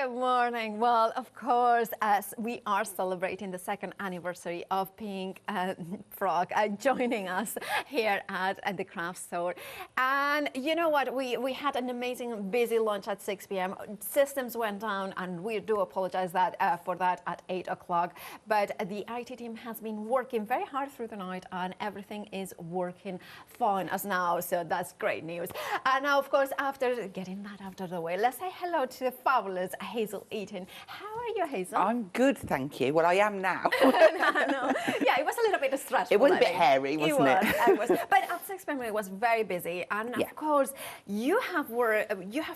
Good morning. Well, of course, as we are celebrating the second anniversary of Pink Frog joining us here at the craft store. And you know what? We had an amazing busy lunch at 6 p.m. Systems went down, and we do apologize for that at 8 o'clock. But the IT team has been working very hard through the night, and everything is working fine as now. So that's great news. And now, of course, after getting that out of the way, let's say hello to the fabulous Hazel Eaton. How are you, Hazel? I'm good, thank you. Well, I am now. No. Yeah, it was a little bit stressful. It was a bit hairy, wasn't it? It was. But at 6 p.m. it was very busy. And of course, you have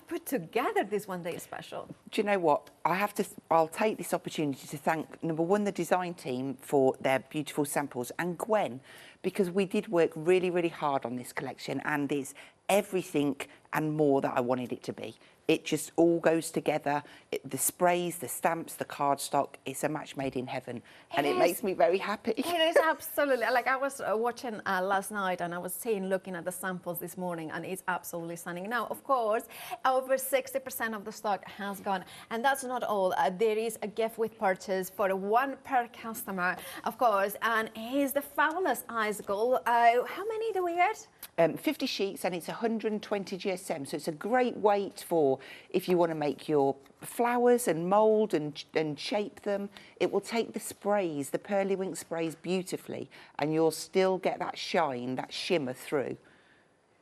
put together this one-day special. Do you know what? I'll take this opportunity to thank, number one, the design team for their beautiful samples, and Gwen, because we did work really, really hard on this collection, and it's everything and more that I wanted it to be. It just all goes together. The sprays, the stamps, the cardstock, it's a match made in heaven. And it makes me very happy. It is absolutely. Like I was watching last night, and I was looking at the samples this morning, and it's absolutely stunning. Now, of course, over 60% of the stock has gone. And that's not all. There is a gift with purchase for one per customer, of course. And here's the fabulous ice gold. How many do we get? 50 sheets, and it's 120 GSM, so it's a great weight for if you want to make your flowers and mould and shape them. It will take the sprays, the Pearly Wink sprays, beautifully, and you'll still get that shine, that shimmer through.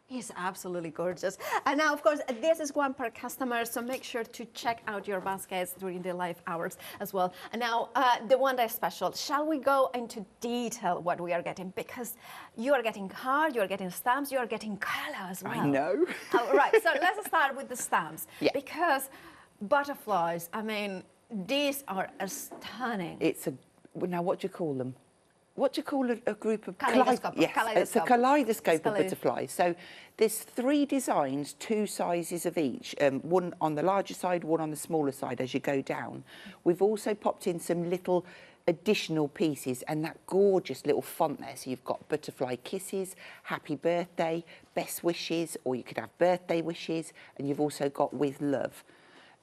It's absolutely gorgeous. And now, of course, this is one per customer, so make sure to check out your baskets during the live hours as well. And now, the one-day special. Shall we go into detail what we are getting? Because you are getting card, you are getting stamps, you are getting colour as well. I know. Right, so let's start with the stamps. Yeah. Because butterflies, I mean, these are stunning. Now, what do you call them? What do you call a group of kaleidoscope? Yes, it's a kaleidoscope of butterflies. So there's 3 designs, 2 sizes of each, one on the larger side, one on the smaller side as you go down. We've also popped in some little additional pieces and that gorgeous little font there. So you've got butterfly kisses, happy birthday, best wishes, or you could have birthday wishes, and you've also got with love.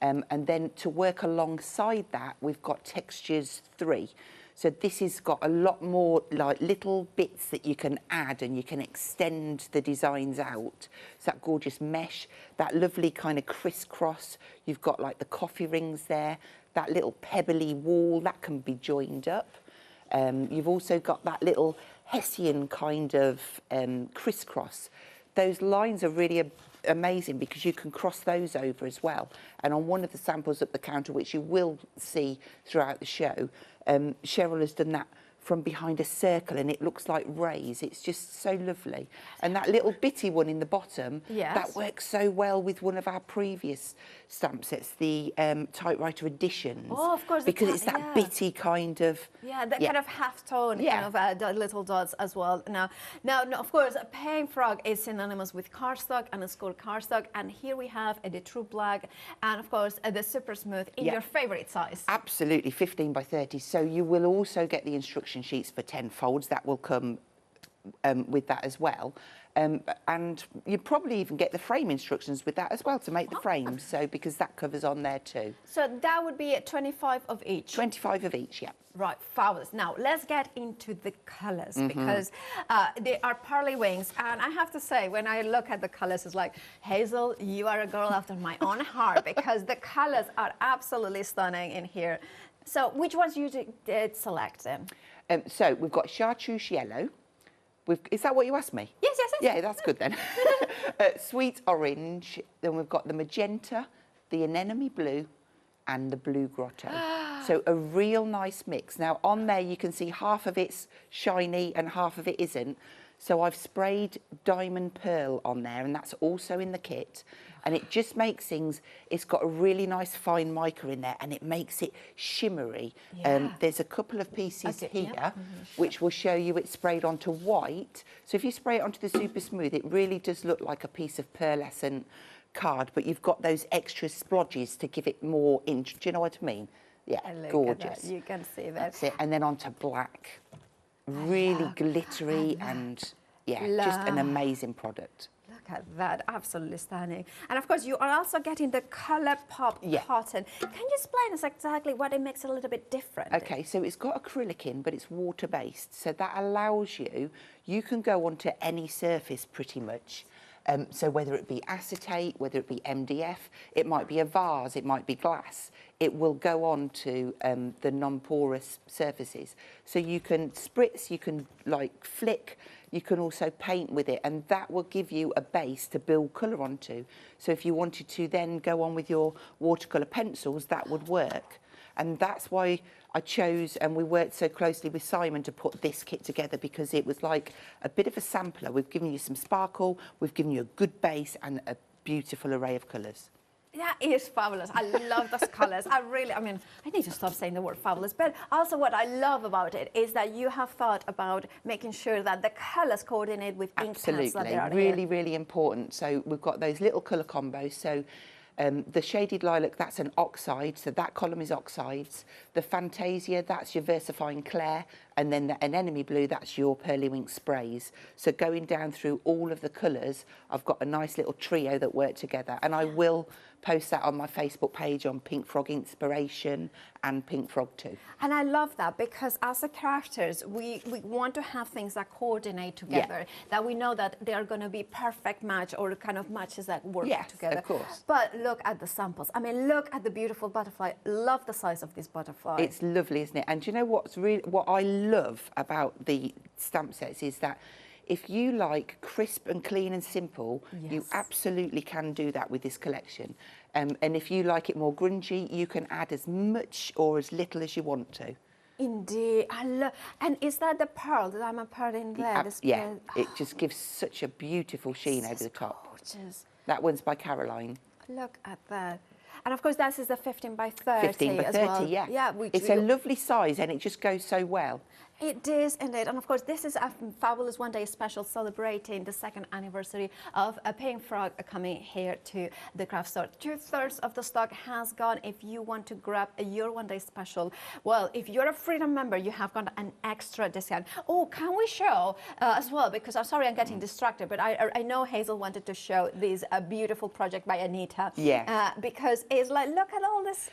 And then to work alongside that, we've got textures 3. So this has got a lot more like little bits that you can add, and you can extend the designs out. So that gorgeous mesh, that lovely kind of crisscross. You've got like the coffee rings there, that little pebbly wall that can be joined up. You've also got that little Hessian kind of crisscross. Those lines are really amazing because you can cross those over as well. And on one of the samples at the counter, which you will see throughout the show, Cheryl has done that from behind a circle, and it looks like rays. It's just so lovely. And that little bitty one in the bottom, that works so well with one of our previous stamp sets, the Typewriter Editions. Oh, of course. Because it's that bitty kind of... Yeah, that kind of half-tone kind of little dots as well. Now, of course, Pink Frog is synonymous with cardstock and score cardstock. And here we have the True Black and, of course, the Super Smooth in your favourite size. Absolutely, 15 by 30. So you will also get the instruction sheets for 10 folds. That will come with that as well. And you probably even get the frame instructions with that as well to make the frames, so because that covers on there too. So that would be 25 of each? 25 of each, yeah. Right, fabulous. Now, let's get into the colours, because they are Pearly Wings. And I have to say, when I look at the colours, it's like, Hazel, you are a girl after my own heart, because the colours are absolutely stunning in here. So which ones you did select then? So we've got chartreuse yellow. Is that what you asked me? Yes. Yeah, that's good then. Sweet orange. Then we've got the magenta, the anemone blue, and the blue grotto. So a real nice mix. Now on there you can see half of it's shiny and half of it isn't. So I've sprayed diamond pearl on there, and that's also in the kit. And it just makes things, it's got a really nice fine mica in there, and it makes it shimmery. There's a couple of pieces here which will show you it's sprayed onto white. So if you spray it onto the Super Smooth, it really does look like a piece of pearlescent card, but you've got those extra splodges to give it more inch. Do you know what I mean? Yeah, gorgeous. You can see that. That's it. And then onto black. Really glittery and, just an amazing product. Look Look at that, absolutely stunning. And of course, you are also getting the color pop cotton. Can you explain us exactly what it makes it a little bit different? Okay, so it's got acrylic in, but it's water-based. So that allows you can go onto any surface pretty much. So whether it be acetate, whether it be MDF, it might be a vase, it might be glass, it will go on to the non-porous surfaces. So you can spritz, you can like flick, you can also paint with it, and that will give you a base to build colour onto. So if you wanted to then go on with your watercolour pencils, that would work. And that's why I chose, and we worked so closely with Simon to put this kit together, because it was like a bit of a sampler. We've given you some sparkle, we've given you a good base and a beautiful array of colours. That is fabulous. I love those colours. I mean, I need to stop saying the word fabulous, but also what I love about it is that you have thought about making sure that the colours coordinate with ink pads that they are really, really important. So we've got those little colour combos. So the shaded lilac, that's an oxide, so that column is oxides. The Fantasia, that's your versifying Claire, and then the anemone blue, that's your Pearlywink sprays. So going down through all of the colours, I've got a nice little trio that work together, and I will post that on my Facebook page on Pink Frog Inspiration and Pink Frog too. And I love that, because as a crafters, we want to have things that coordinate together, that we know that they are going to be perfect match, or kind of matches that work together. Of course. But look at the samples. I mean, look at the beautiful butterfly. Love the size of this butterfly. It's lovely, isn't it? And do you know what I love about the stamp sets is that if you like crisp and clean and simple, you absolutely can do that with this collection. And if you like it more grungy, you can add as much or as little as you want to. Indeed, I love. And is that the pearl, the diamond pearl in there? Yeah, it just gives such a beautiful sheen over the top. Gorgeous. That one's by Caroline. Look at that. And of course, that is the 15 by 30 15 by 30, as well. yeah. It's a lovely size, and it just goes so well. It is indeed. And of course, this is a fabulous one-day special celebrating the 2nd anniversary of a Pink Frog coming here to the craft store. 2/3 of the stock has gone. If you want to grab your one-day special, well, if you're a Freedom member, you have got an extra discount. Oh, can we show as well, because I'm sorry I'm getting distracted, but I know Hazel wanted to show this beautiful project by Anita. Yeah. Because it's like, look at all this.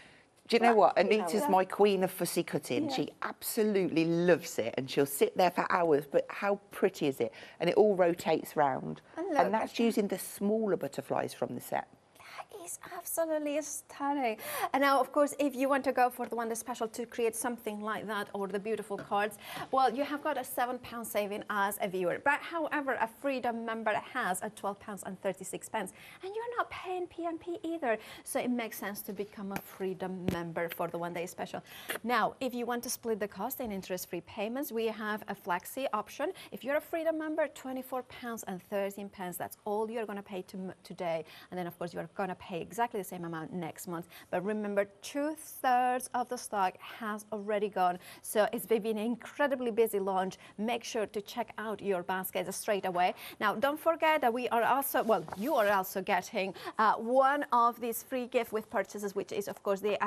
Do you know what? Anita's my queen of fussy cutting. She absolutely loves it, and she'll sit there for hours, but how pretty is it? And it all rotates round. And that's using the smaller butterflies from the set. That is absolutely stunning. And now, of course, if you want to go for the one day special to create something like that, or the beautiful cards, well, you have got a £7 saving as a viewer. But however, a Freedom member has a £12.36, and you're not paying PMP either. So it makes sense to become a Freedom member for the one day special. Now, if you want to split the cost in interest-free payments, we have a flexi option. If you're a Freedom member, £24.13. That's all you're going to pay today. And then, of course, you're going to pay exactly the same amount next month. But remember, 2/3 of the stock has already gone. So it's been an incredibly busy launch. Make sure to check out your basket straight away. Now, don't forget that we are also, well, you are also getting one of these free gift with purchases, which is, of course, the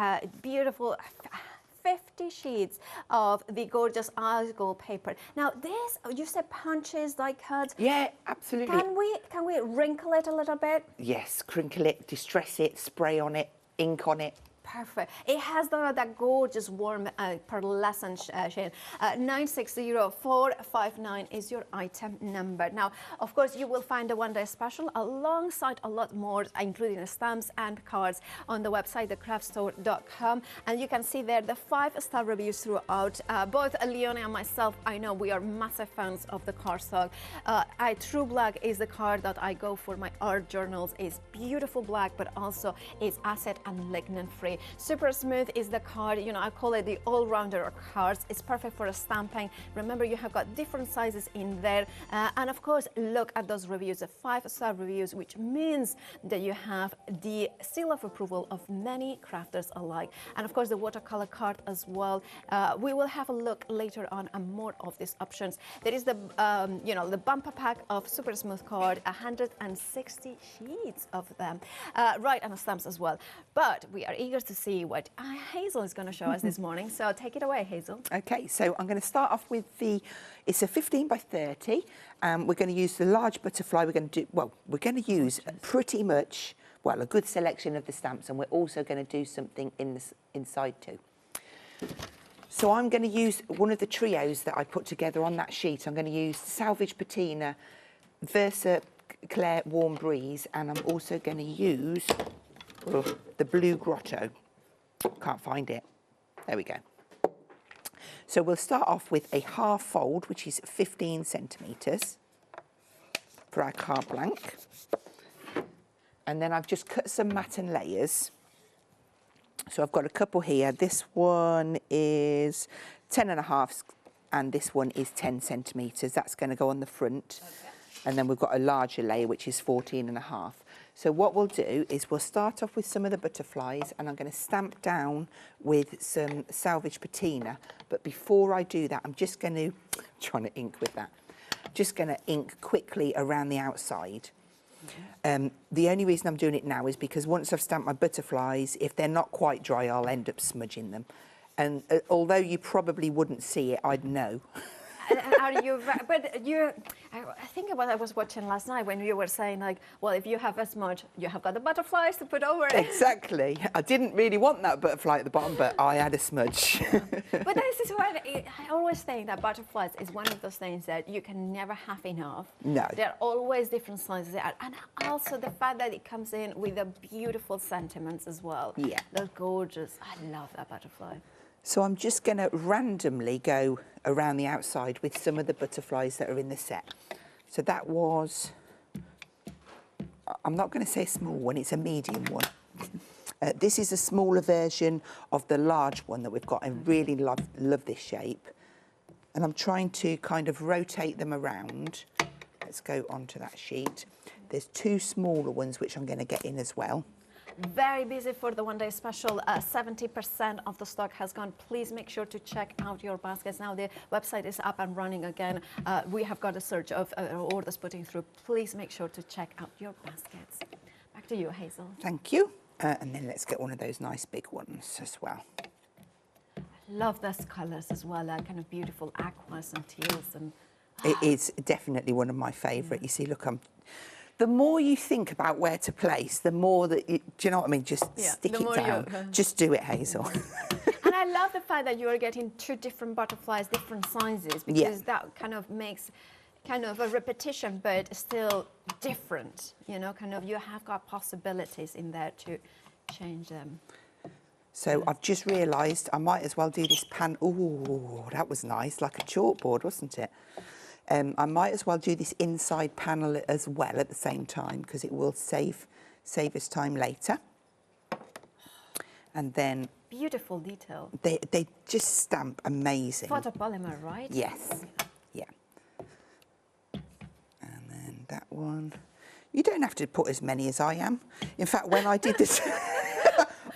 beautiful 50 sheets of the gorgeous ice gold paper. Now this, you said punches, die cuts. Yeah, absolutely. Can we wrinkle it a little bit? Yes, crinkle it, distress it, spray on it, ink on it. Perfect. It has that gorgeous warm pearlescent shade. 960459 is your item number. Now, of course, you will find the one day special alongside a lot more, including stamps and cards, on the website, thecraftstore.com. And you can see there the 5-star reviews throughout. Both Leonie and myself, I know we are massive fans of the cardstock. True Black is the card that I go for my art journals. It's beautiful black, but also it's acid and lignin free. Super Smooth is the card, you know, I call it the all-rounder of cards. It's perfect for a stamping. Remember, you have got different sizes in there. And of course, look at those reviews, the 5-star reviews, which means that you have the seal of approval of many crafters alike. And of course, the watercolor card as well. We will have a look later on more of these options. There is the, the bumper pack of Super Smooth card, 160 sheets of them. Right, and stamps as well. But we are eager to see what Hazel is going to show us this morning. So take it away, Hazel. Okay, so I'm going to start off with it's a 15 by 30. We're going to use the large butterfly. We're going to use pretty much, a good selection of the stamps, and we're also going to do something inside too. So I'm going to use one of the trios that I put together on that sheet. I'm going to use Salvage Patina, Versa Claire Warm Breeze, and I'm also going to use the Blue Grotto. Can't find it. There we go. So we'll start off with a half fold, which is 15 centimetres for our carte blanche. And then I've just cut some matten layers. So I've got a couple here. This one is 10.5 and this one is 10 centimetres. That's going to go on the front. Okay. And then we've got a larger layer, which is 14.5. So what we'll do is we'll start off with some of the butterflies, and I'm going to stamp down with some Salvage Patina. But before I do that, I'm just going to, trying to ink with that, just going to ink quickly around the outside. The only reason I'm doing it now is because once I've stamped my butterflies, if they're not quite dry, I'll end up smudging them. And although you probably wouldn't see it, I'd know. I think what I was watching last night when you were saying, like, well, if you have a smudge, you have got the butterflies to put over it. Exactly. I didn't really want that butterfly at the bottom, but I had a smudge. But this is why I always think that butterflies is one of those things that you can never have enough. No. They're always different sizes. And also the fact that it comes in with the beautiful sentiments as well. Yeah. They're gorgeous. I love that butterfly. So I'm just going to randomly go around the outside with some of the butterflies that are in the set. So that was, I'm not going to say a small one, it's a medium one. This is a smaller version of the large one that we've got. I really love this shape. And I'm trying to kind of rotate them around. Let's go onto that sheet. There's two smaller ones which I'm going to get in as well. Very busy for the one-day special. 70% of the stock has gone. Please make sure to check out your baskets. Now the website is up and running again. We have got a surge of orders putting through. Please make sure to check out your baskets. Back to you, Hazel. Thank you. And then let's get one of those nice big ones as well. I love those colours as well, kind of beautiful aquas and teals. And it is definitely one of my favourite. You see, look, the more you think about where to place, the more that do you know what I mean? Just stick it down. Just do it, Hazel. And I love the fact that you are getting two different butterflies, different sizes, because that kind of makes kind of a repetition, but still different. You know, kind of you have got possibilities in there to change them. So I've just realised I might as well do this pan. Ooh, that was nice, like a chalkboard, wasn't it? I might as well do this inside panel as well at the same time, because it will save us time later. And then beautiful detail. They just stamp amazing. Photopolymer, right? Yes. Yeah. And then that one. You don't have to put as many as I am. In fact, when I did this,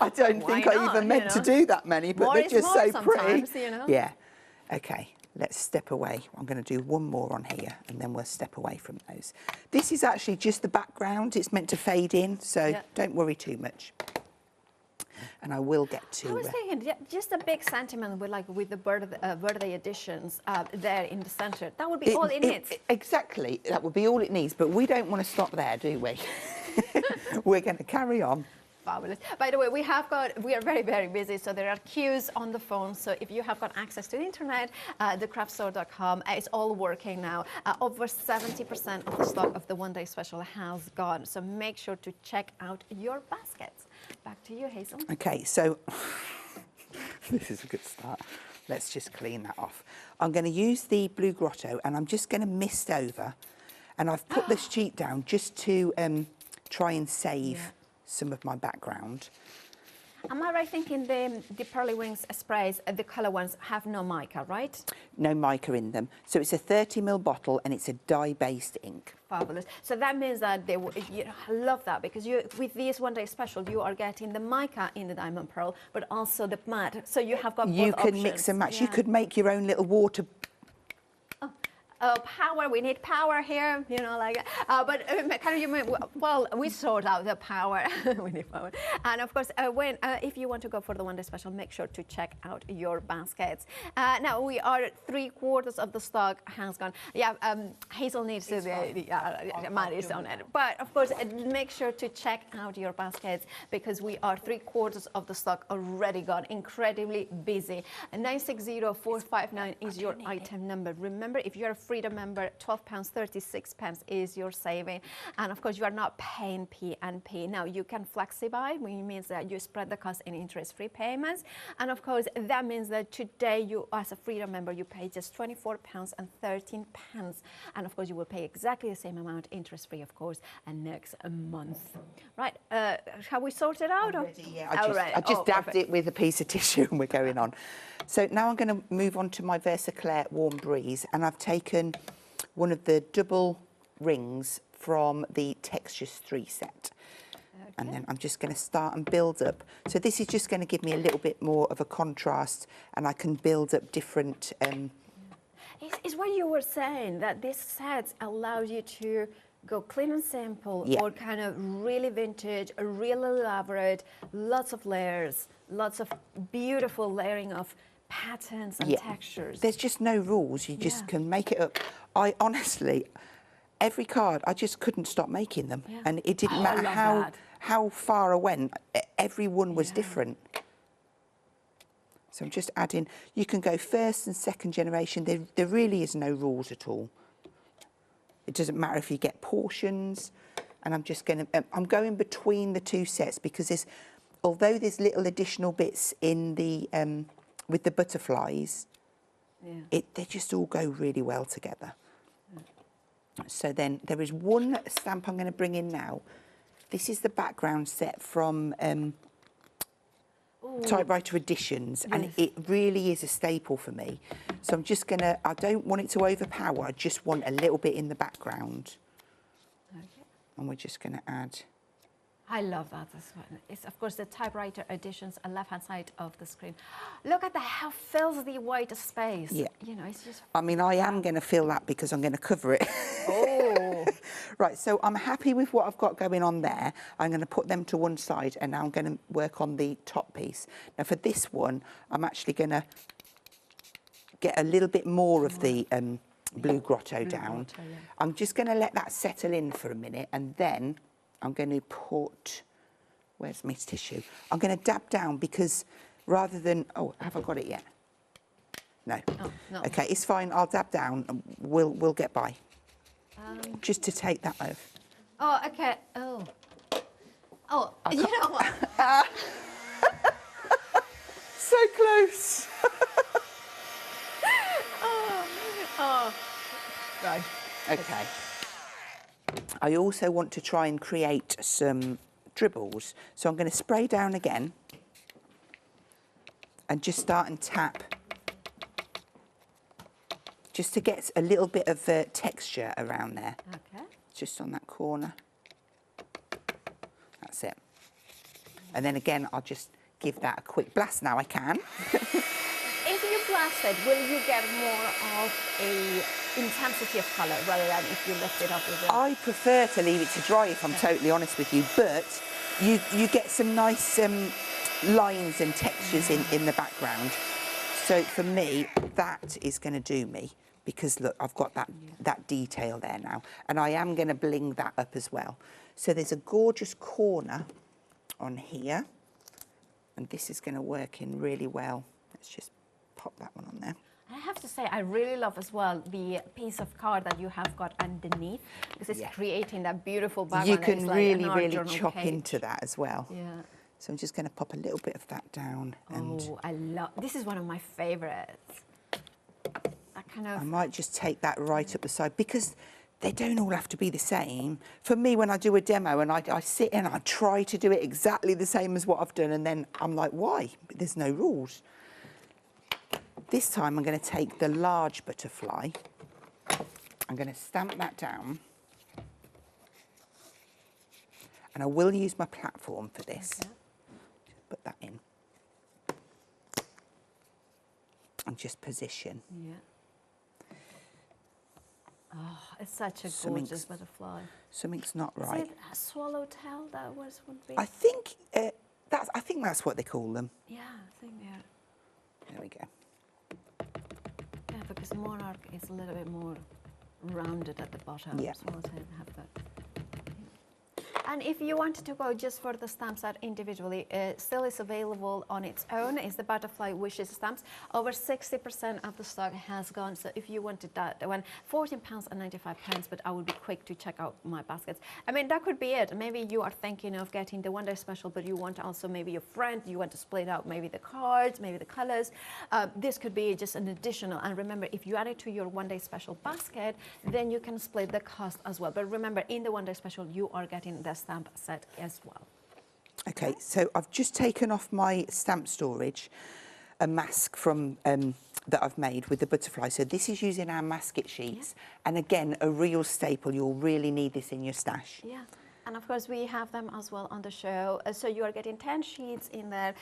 I don't think I even meant to do that many, but they're just so pretty. You know? Yeah. Okay. Let's step away. I'm going to do one more on here, and then we'll step away from those. This is actually just the background. It's meant to fade in, so don't worry too much. And I will get to... I was thinking, just a big sentiment with the birthday editions there in the centre. That would be all it needs. Exactly. That would be all it needs. But we don't want to stop there, do we? We're going to carry on. Fabulous. By the way, we are very, very busy, so there are queues on the phone. So if you have got access to the internet, thecraftstore.com, it's all working now. Over 70% of the stock of the one-day special has gone. So make sure to check out your baskets. Back to you, Hazel. Okay, so this is a good start. Let's just clean that off. I'm going to use the Blue Grotto, and I'm just going to mist over. And I've put the sheet down just to try and save some of my background. Am I right thinking the Pearly Wings sprays, the colour ones, have no mica, right? No mica in them. So it's a 30ml bottle and it's a dye-based ink. Fabulous. So that means that I love that, because with this one-day special, you are getting the mica in the Diamond Pearl, but also the matte. So you have got both options. You can mix and match. Yeah. You could make your own little water power. We need power here, you know, like. But kind of, you may, well, we sort out the power. We need power. And of course, if you want to go for the one day special, make sure to check out your baskets. Now we are 3/4 of the stock has gone. Yeah, Hazel needs to manage on it. But of course, make sure to check out your baskets because we are 3/4 of the stock already gone. Incredibly busy. 960459 is your item number. Remember, if you're a Freedom member, £12.36 is your saving. And of course, you are not paying P&P. Now, you can flexi-buy, which means that you spread the cost in interest-free payments. And of course, that means that today, you, as a Freedom member, you pay just £24.13. And of course, you will pay exactly the same amount, interest-free, of course, and next month. Right, have we sorted out? Already, yeah. I just dabbed it with a piece of tissue and we're going on. So now I'm going to move on to my Versaclair Warm Breeze, and I've taken one of the double rings from the Textures 3 set. Okay. And then I'm just going to start and build up. So this is just going to give me a little bit more of a contrast, and I can build up different... It's what you were saying, that this set allows you to go clean and simple, or kind of really vintage, really elaborate, lots of layers, lots of beautiful layering of patterns and textures. There's just no rules. You just can make it up. I honestly, every card, I just couldn't stop making them. And it didn't matter how far I went, every one was different. So I'm just adding, you can go first and second generation. There really is no rules at all. It doesn't matter if you get portions. And I'm just going to, I'm going between the two sets because there's, although there's little additional bits in the, with the butterflies, they just all go really well together. So then there is one stamp I'm going to bring in now. This is the background set from Typewriter Editions, and it really is a staple for me. So I'm just going to, I don't want it to overpower, I just want a little bit in the background. Okay. And we're just going to add... I love that as well. It's, of course, the Typewriter Editions on the left-hand side of the screen. Look at how fills the white space. Yeah. You know, it's just... I mean, I am going to fill that because I'm going to cover it. Oh. Right, so I'm happy with what I've got going on there. I'm going to put them to one side, and now I'm going to work on the top piece. Now, for this one, I'm actually going to get a little bit more of the blue grotto down. I'm just going to let that settle in for a minute, and then... I'm going to put, where's my tissue? I'm going to dab down because rather than, oh, have I got it yet? No. Oh, no. Okay, it's fine. I'll dab down and we'll get by. Just to take that off. Oh, okay. Oh, you know what? So close. Right. Okay. I also want to try and create some dribbles. So I'm going to spray down again and just start and tap just to get a little bit of texture around there. Okay. Just on that corner. That's it. And then again, I'll just give that a quick blast now I can. If you blast it, will you get more of a intensity of colour rather than if you lift it up with it? I prefer to leave it to dry, if I'm totally honest with you, but you get some nice lines and textures in the background. So for me, that is going to do me because look, I've got that detail there now, and I am going to bling that up as well. So there's a gorgeous corner on here, and this is going to work in really well. Let's just pop that one on there. I have to say, I really love as well the piece of card that you have got underneath because it's creating that beautiful background. You can really chop into that as well. Yeah. So I'm just going to pop a little bit of that down. Oh, I love, this is one of my favorites. That kind of... I might just take that right up the side because they don't all have to be the same. For me, when I do a demo and I sit and I try to do it exactly the same as what I've done, and then I'm like, why? There's no rules. This time I'm going to take the large butterfly. I'm going to stamp that down. And I will use my platform for this. Okay. Just put that in. And just position. Yeah. Oh, it's such a Something's- gorgeous butterfly. Something's not right. Is it a swallowtail that would be? I think that's what they call them. Yeah, I think yeah. There we go. Yeah, because monarch is a little bit more rounded at the bottom. Yeah. Swallowtail have that. And if you wanted to go just for the stamp set individually, it still is available on its own. It's the Butterfly Wishes stamps. Over 60% of the stock has gone. So if you wanted that one, £14.95, but I would be quick to check out my baskets. I mean, that could be it. Maybe you are thinking of getting the one day special, but you want also maybe your friend, you want to split out maybe the cards, maybe the colors. This could be just an additional. And remember, if you add it to your one day special basket, then you can split the cost as well. But remember, in the one day special, you are getting the stamp set as well. Okay, so I've just taken off my stamp storage, a mask from that I've made with the butterfly. So this is using our masket sheets, and again, a real staple. You'll really need this in your stash. Yeah. And of course, we have them as well on the show. So you are getting 10 sheets in there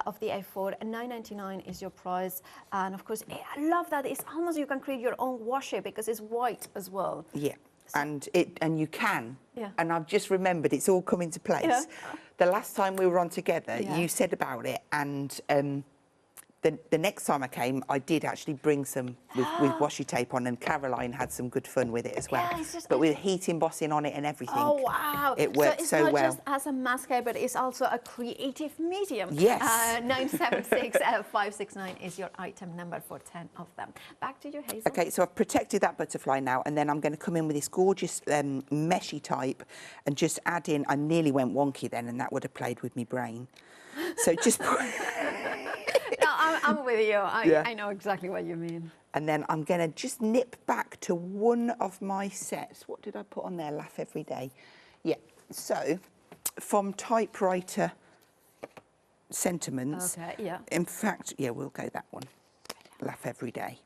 of the A4. $9.99 is your price. And of course, I love that. It's almost you can create your own washi because it's white as well. Yeah. And you can. Yeah. And I've just remembered it's all come into place. Yeah. The last time we were on together, Yeah. you said about it, and the next time I came, I did actually bring some with washi tape on, and Caroline had some good fun with it as well. Yeah, it's just- but with heat embossing on it and everything. Oh, wow. It worked so it's not well. just as a mascara, but it's also a creative medium. Yes. 976-569 is your item number for 10 of them. Back to you, Hazel. Okay, so I've protected that butterfly now, and then I'm going to come in with this gorgeous meshy type and just add in, I nearly went wonky then, and that would have played with my brain. So just put... No, I'm with you. Yeah. I know exactly what you mean. And then I'm going to just nip back to one of my sets. What did I put on there? Laugh Every Day. Yeah, so from Typewriter Sentiments. Okay, yeah. In fact, yeah, we'll go that one. Laugh Every Day.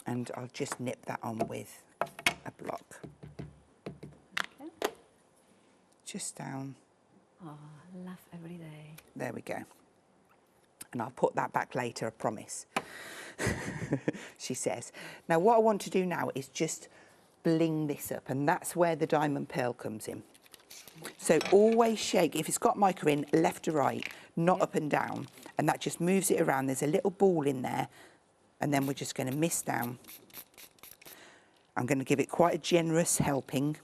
And I'll just nip that on with a block. Okay. Just down. Oh, laugh every day. There we go. And I'll put that back later, I promise. She says. Now, what I want to do now is just bling this up, and that's where the diamond pearl comes in. So always shake, if it's got mica in, left to right, not up and down, and that just moves it around. There's a little ball in there, and then we're just going to mist down. I'm going to give it quite a generous helping.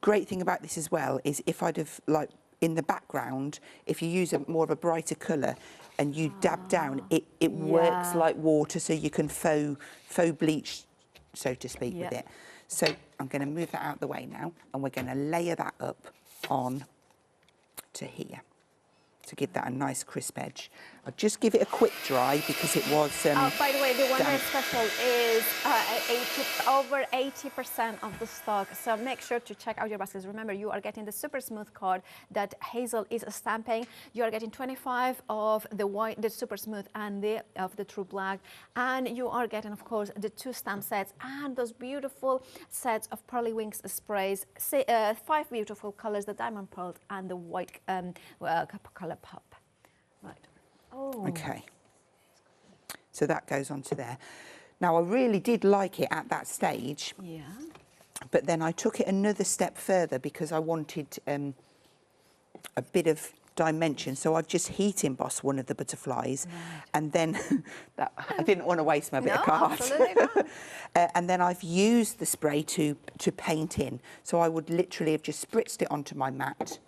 Great thing about this as well is if I'd have, like, in the background, if you use more of a brighter colour and you dab down, it works like water, so you can faux bleach, so to speak, with it. So I'm going to move that out of the way now, and we're going to layer that up on to here to give that a nice crisp edge. I'll just give it a quick dry because it was by the way, the one day damp. special is over 80% of the stock, so make sure to check out your baskets. Remember, you are getting the super smooth card that Hazel is stamping. You are getting 25 of the white, the super smooth, and of the true black, and you are getting, of course, the 2 stamp sets and those beautiful sets of Pearly Wings sprays. 5 beautiful colors: the diamond pearl and the white color pop. Right. Oh. Okay. So that goes onto there. Now, I really did like it at that stage. Yeah. But then I took it another step further because I wanted a bit of dimension. So I've just heat embossed one of the butterflies. Right. And then I didn't want to waste my bit of card. Absolutely not. And then I've used the spray to paint in. So I would literally have just spritzed it onto my mat.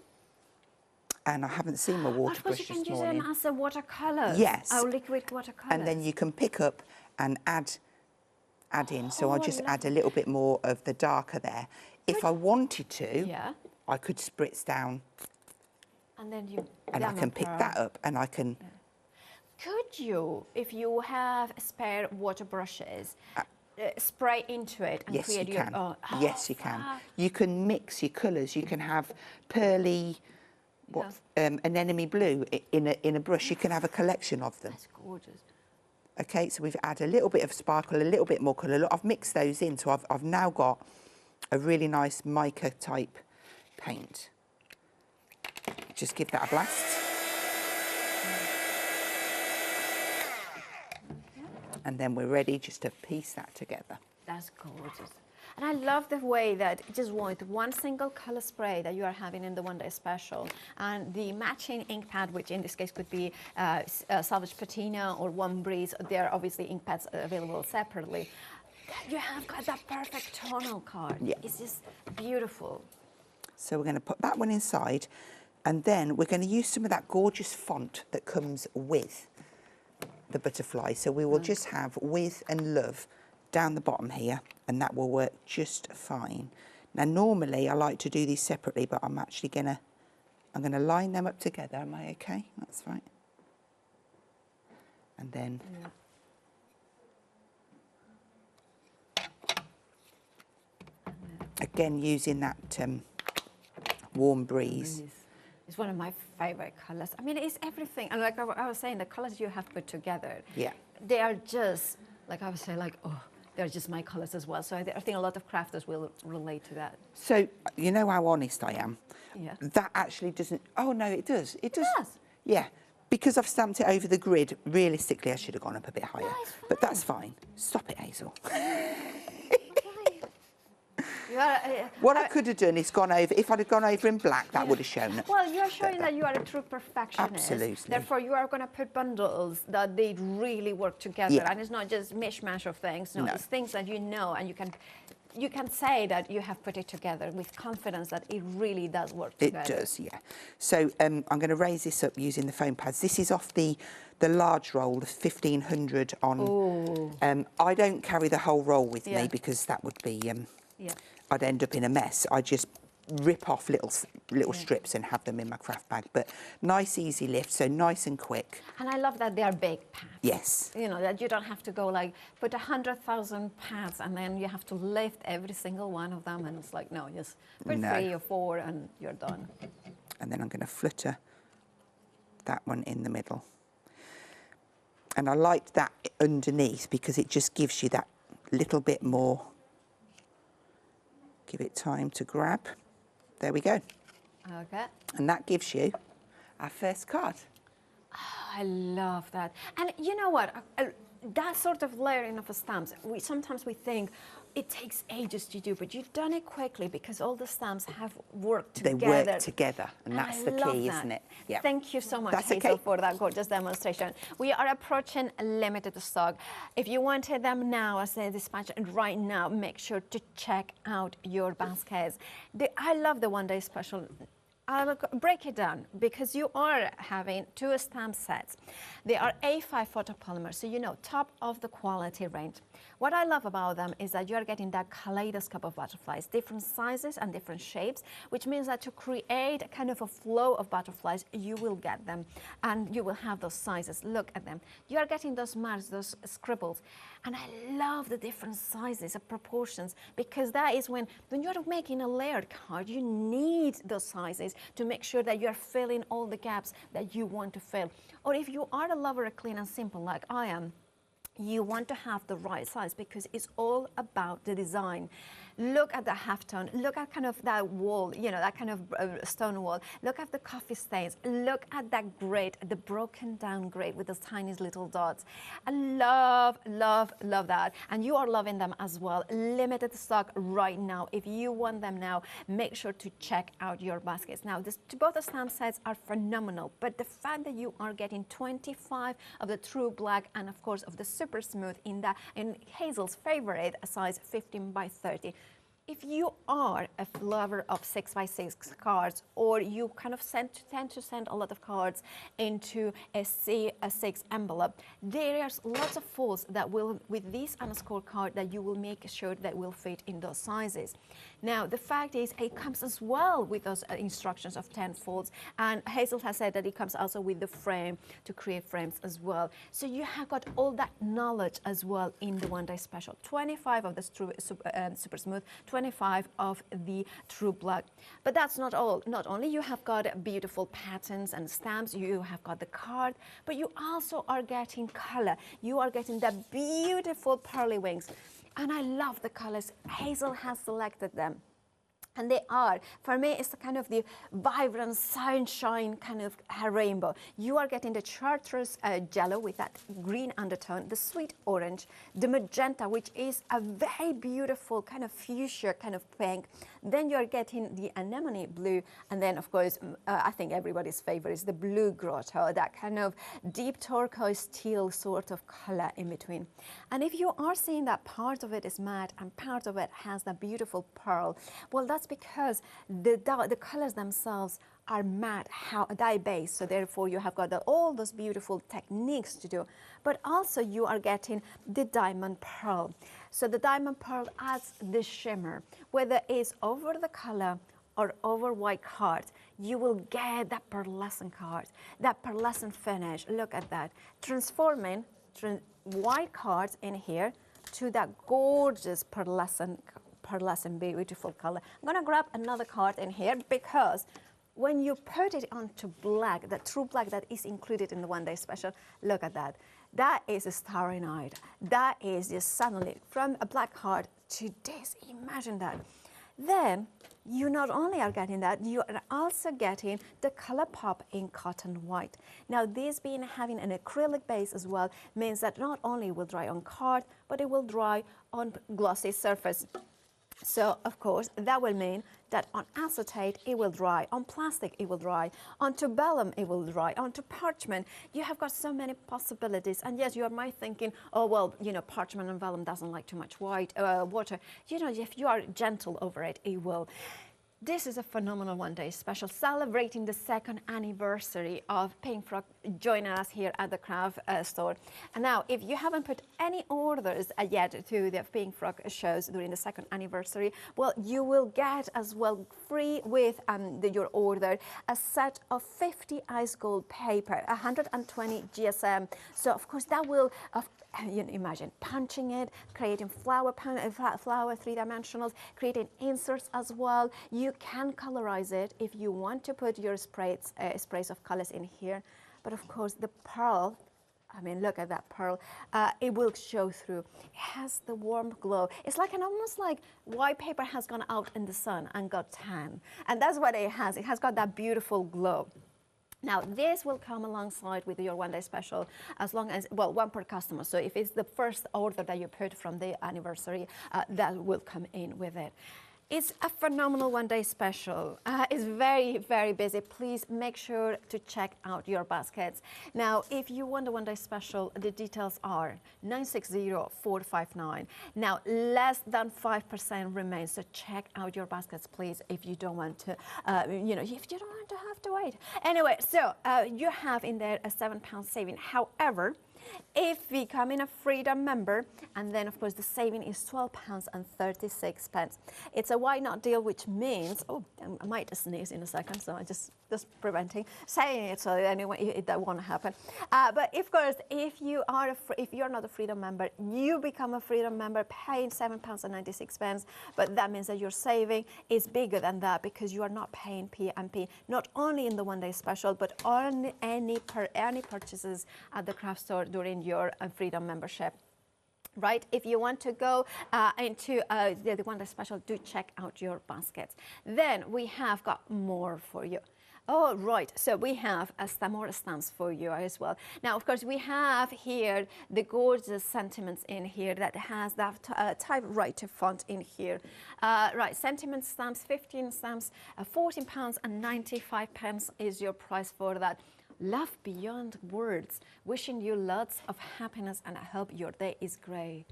And I haven't seen my water brush this morning. You can use them as a watercolour. Yes. Or liquid watercolour. And then you can pick up and add in. So I'll just add a little bit more of the darker there. If I wanted to, I could spritz down. And then I can pick that up, and I can... Could you, if you have spare water brushes, spray into it and create your own? Yes, you can. You can mix your colours. You can have pearly... anemone blue in a brush. You can have a collection of them. That's gorgeous. Okay, so we've added a little bit of sparkle, a little bit more colour. Look, I've mixed those in, so I've now got a really nice mica type paint. Just give that a blast. And then we're ready just to piece that together. That's gorgeous. And I love the way that just with one single color spray that you are having in the One Day Special, and the matching ink pad, which in this case could be Salvage Patina or One Breeze. There are obviously ink pads available separately. You have got that perfect tonal card. Yeah. It's just beautiful. So we're going to put that one inside, and then we're going to use some of that gorgeous font that comes with the butterfly. So we will just have With and Love down the bottom here, and that will work just fine. Now normally I like to do these separately, but I'm actually gonna line them up together. Am I okay? That's right. And then again using that Warm Breeze. It's one of my favorite colors. I mean, it's everything. And like I was saying, the colors you have put together, Yeah. they are just, like I would say, like, oh, they're just my colors as well. So I think a lot of crafters will relate to that. So you know how honest I am? Yeah. That actually doesn't, oh no, it does. It does. does? Yeah. Because I've stamped it over the grid, realistically I should have gone up a bit higher. No, it's But that's fine. Stop it, Hazel. You are, What I could have done is gone over, if I'd have gone over in black, that would have shown it. well, you're showing that you are a true perfectionist. Absolutely. Therefore, you are going to put bundles that they really work together. Yeah. And it's not just mishmash of things. No, No. it's things that you know, and you can say that you have put it together with confidence that it really does work together. It does, yeah. So I'm going to raise this up using the foam pads. This is off the large roll, the 1500 on. I don't carry the whole roll with me because that would be, I'd end up in a mess. I just rip off little strips and have them in my craft bag. But nice, easy lift, so nice and quick. And I love that they are big pads. Yes. You know, that you don't have to go like, put 100,000 pads and then you have to lift every single one of them. And it's like, no, just put 3 or 4 and you're done. And then I'm going to flutter that one in the middle. And I like that underneath because it just gives you that little bit more. Give it time to grab. There we go. Okay. And that gives you our first card. Oh, I love that. And you know what? That sort of layering of stamps, sometimes we think it takes ages to do, but you've done it quickly because all the stamps have worked together. They work together, and that's the key, isn't it? Yeah. Thank you so much, That's Hazel, okay. for that gorgeous demonstration. We are approaching limited stock. If you wanted them now as a dispatch, and right now, make sure to check out your baskets. I love the One Day Special. I'll break it down because you are having 2 stamp sets. They are A5 photopolymer, so you know, top of the quality range. What I love about them is that you're getting that kaleidoscope of butterflies, different sizes and different shapes, which means that to create a kind of a flow of butterflies, you will get them and you will have those sizes. Look at them. You are getting those marks, those scribbles. And I love the different sizes and proportions because that is when you're making a layered card, you need those sizes to make sure that you're filling all the gaps that you want to fill. Or if you are a lover of clean and simple like I am, you want to have the right size because it's all about the design. Look at the halftone, look at kind of that wall, you know, that kind of stone wall. Look at the coffee stains, look at that grate, the broken down grate with those tiny little dots. I love, love, love that. And you are loving them as well. Limited stock right now. If you want them now, make sure to check out your baskets. Now, both the stamp sets are phenomenal, but the fact that you are getting 25 of the true black and of course of the super smooth in Hazel's favorite size 15 by 30. If you are a lover of 6x6 cards, or you kind of tend to send a lot of cards into a C6 envelope, there's lots of folds that will, with this underscore card, that you will make sure that will fit in those sizes. Now, the fact is, it comes as well with those instructions of 10 folds, and Hazel has said that it comes also with the frame to create frames as well. So you have got all that knowledge as well in the One Day Special. 25 of the super smooth, 25 of the true black. But that's not all. Not only you have got beautiful patterns and stamps, you have got the card, but you also are getting color. You are getting the beautiful pearly wings. And I love the colors. Hazel has selected them. And they are, for me, it's the kind of the vibrant sunshine kind of rainbow. You are getting the chartreuse yellow with that green undertone, the sweet orange, the magenta, which is a very beautiful kind of fuchsia kind of pink. Then you're getting the anemone blue. And then, of course, I think everybody's favorite is the blue grotto, that kind of deep turquoise teal sort of color in between. And if you are seeing that part of it is matte and part of it has that beautiful pearl, well, that's because the colors themselves are matte, dye-based, so therefore you have got all those beautiful techniques to do, but also you are getting the diamond pearl. So the diamond pearl adds the shimmer, whether it's over the color or over white card, you will get that pearlescent card, that pearlescent finish. Look at that, transforming white cards in here to that gorgeous pearlescent beautiful color. I'm gonna grab another card in here because when you put it onto black, the true black that is included in the one day special, look at that. That is a starry night. That is just suddenly from a black card to this, imagine that. Then you not only are getting that, you are also getting the color pop in cotton white. Now this being having an acrylic base as well means that not only will dry on card, but it will dry on glossy surface. So, of course, that will mean that on acetate, it will dry, on plastic, it will dry, onto vellum, it will dry, onto parchment. You have got so many possibilities. And yes, you might thinking, oh, well, you know, parchment and vellum doesn't like too much water. You know, if you are gentle over it, it will. This is a phenomenal one day special, celebrating the 2nd anniversary of Pink Frog joining us here at the craft store. And now, if you haven't put any orders yet to the Pink Frog shows during the 2nd anniversary, well, you will get as well free with your order a set of 50 ice gold paper, 120 GSM. So, of course, that will you know, imagine punching it, creating flower 3-dimensionals, creating inserts as well. You can colorize it if you want to put your sprays of colors in here. But of course, the pearl, I mean, look at that pearl. It will show through. It has the warm glow. It's like almost like white paper has gone out in the sun and got tan. And that's what it has. It has got that beautiful glow. Now, this will come alongside with your one day special as long as, well, one per customer. So if it's the first order that you put from the anniversary, that will come in with it. It's a phenomenal one day special. It's very, very busy. Please make sure to check out your baskets. Now, if you want a one day special, the details are 960-459. Now, less than 5% remains, so check out your baskets, please, if you don't want to, you know, if you don't want to have to wait. Anyway, so you have in there a £7 saving. However, if we become a Freedom member, and then of course the saving is £12.36. It's a why not deal, which means, oh, I might sneeze in a second, so I'm just preventing saying it, so anyway, that won't happen. But of course, if you're not a Freedom member, you become a Freedom member paying £7.96, but that means that your saving is bigger than that because you are not paying P&P, not only in the one day special, but on any purchases at the craft store during your Freedom membership. Right, if you want to go into the one day special, do check out your baskets. Then we have got more for you. Oh, right. So we have more stamps for you as well. Now, of course, we have here the gorgeous sentiments in here that has that typewriter font in here. Right, sentiment stamps, 15 stamps, £14.95 is your price for that. Love beyond words. Wishing you lots of happiness, and I hope your day is great.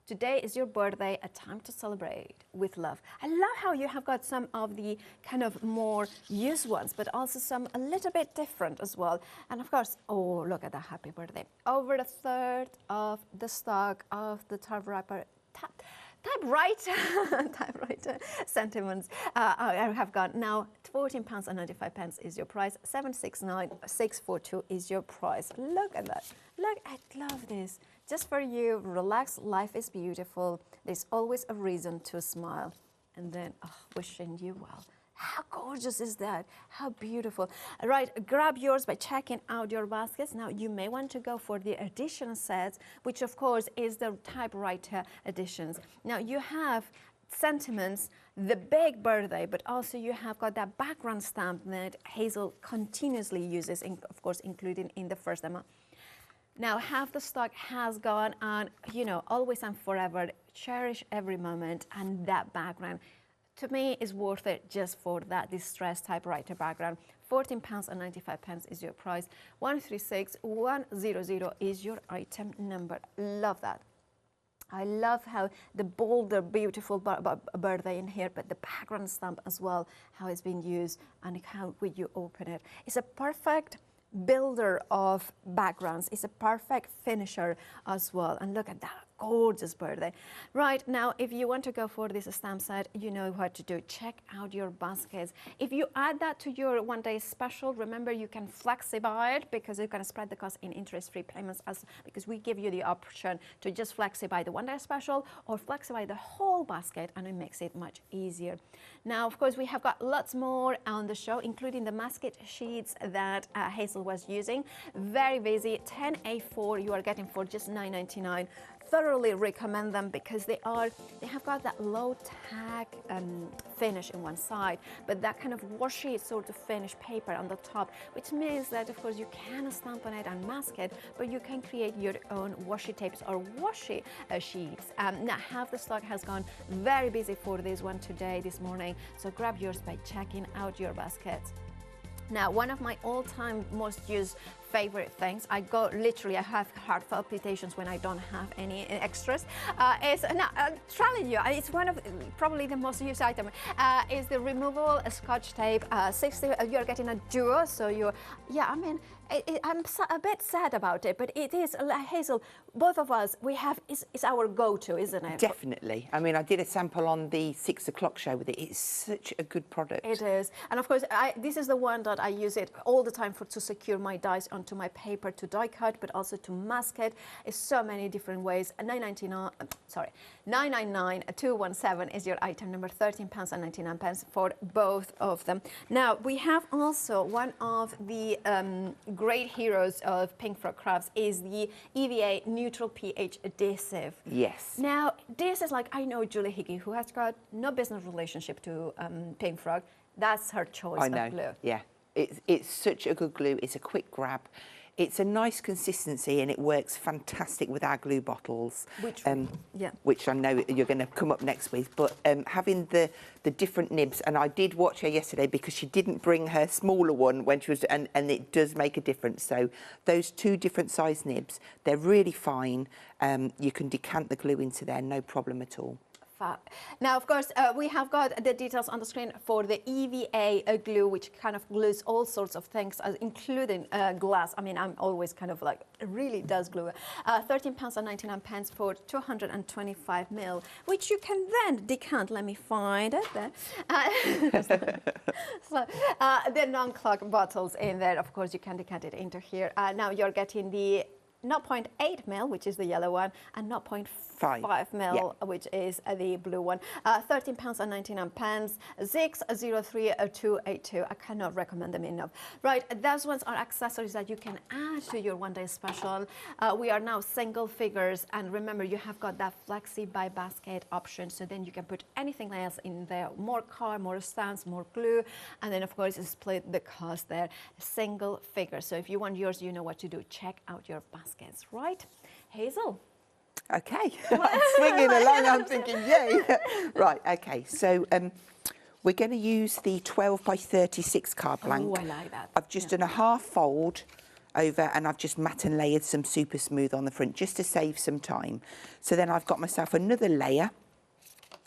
Today is your birthday, a time to celebrate with love. I love how you have got some of the kind of more used ones, but also some a little bit different as well. And of course, oh, look at that happy birthday. Over a third of the stock of the typewriter sentiments I have got now. £14.95 is your price. 769,642 is your price. Look at that. Look, I love this. Just for you, relax. Life is beautiful. There's always a reason to smile. And then, oh, wishing you well. How gorgeous is that? How beautiful. Right, grab yours by checking out your baskets. Now, you may want to go for the edition sets, which of course is the typewriter editions. Now, you have sentiments, the big birthday, but also you have got that background stamp that Hazel continuously uses, of course, including in the first demo. Now, half the stock has gone, and you know, always and forever, cherish every moment, and that background, to me, is worth it just for that distressed typewriter background. £14.95 is your price. 136100 is your item number. Love that. I love how the bolder, beautiful birthday in here, but the background stamp as well, how it's been used and how would you open it. It's a perfect builder of backgrounds. It's a perfect finisher as well. And look at that gorgeous birthday. Right, now if you want to go for this stamp set, you know what to do. Check out your baskets. If you add that to your one-day special, remember you can flexi-buy it, because you can spread the cost in interest-free payments, because we give you the option to just flexi-buy the one-day special or flexi-buy the whole basket, and it makes it much easier. Now, of course, we have got lots more on the show, including the masket sheets that Hazel was using. Very busy, 10A4 you are getting for just $9.99. Thoroughly recommend them because they have got that low tack finish in one side, but that kind of washy sort of finish paper on the top, which means that of course you can stamp on it and mask it, but you can create your own washi tapes or washi sheets. Now half the stock has gone. Very busy for this one today, this morning, so grab yours by checking out your baskets. Now, one of my all-time most used favorite things, I have heart palpitations when I don't have any extras, I'm telling you, it's one of probably the most used item, is the removable Scotch tape. 60, you're getting a duo, so I'm a bit sad about it, but it is, Hazel, both of us, it's our go-to, isn't it? Definitely. I mean, I did a sample on the 6 o'clock show with it. It's such a good product. It is. And of course, this is the one that I use it all the time to secure my dies onto my paper, to die cut, but also to mask it. It's so many different ways. $999-217 is your item number, £13.99 for both of them. Now, we have also one of the great heroes of Pink Frog Crafts is the EVA neutral pH adhesive. Yes. Now, this is like, I know Julie Hickey, who has got no business relationship to Pink Frog. That's her choice of glue. Yeah. It's such a good glue. It's a quick grab. It's a nice consistency, and it works fantastic with our glue bottles, which I know you're going to come up next with. But having the different nibs, and I did watch her yesterday because she didn't bring her smaller one when she was, and it does make a difference. So those two different size nibs, they're really fine. You can decant the glue into there, no problem at all. Now, of course, we have got the details on the screen for the EVA glue, which kind of glues all sorts of things, including glass. I mean, I'm always kind of like, it really does glue. £13.99 for 225 ml, which you can then decant. Let me find it there. So, the non-clog bottles in there, of course, you can decant it into here. Now you're getting the 0.8 ml, which is the yellow one, and 0.5 ml, which is the blue one. £13.99, 603282. I cannot recommend them enough. Right, those ones are accessories that you can add to your one-day special. We are now single figures, and remember, you have got that flexi by basket option, so then you can put anything else in there, more card, more stamps, more glue, and then of course split the cost there. Single figure. So if you want yours, you know what to do. Check out your baskets, right? Hazel? Okay, I'm swinging along, I'm thinking, yay. Right, okay, so we're going to use the 12 by 36 card blank. Oh, I like that. I've just done a half fold over, and I've just matte and layered some super smooth on the front just to save some time. So then I've got myself another layer,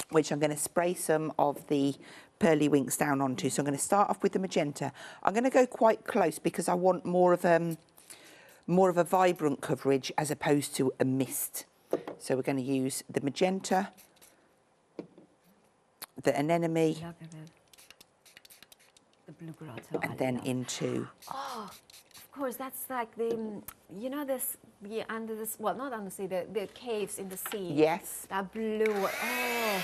which I'm going to spray some of the pearly winks down onto. So I'm going to start off with the magenta. I'm going to go quite close because I want more of a vibrant coverage as opposed to a mist. So we're going to use the magenta, the anemone, the blue grotto, and then into. Oh, of course, that's like the, you know, this, under this, well, not under the sea, the caves in the sea. Yes. That blue. Oh.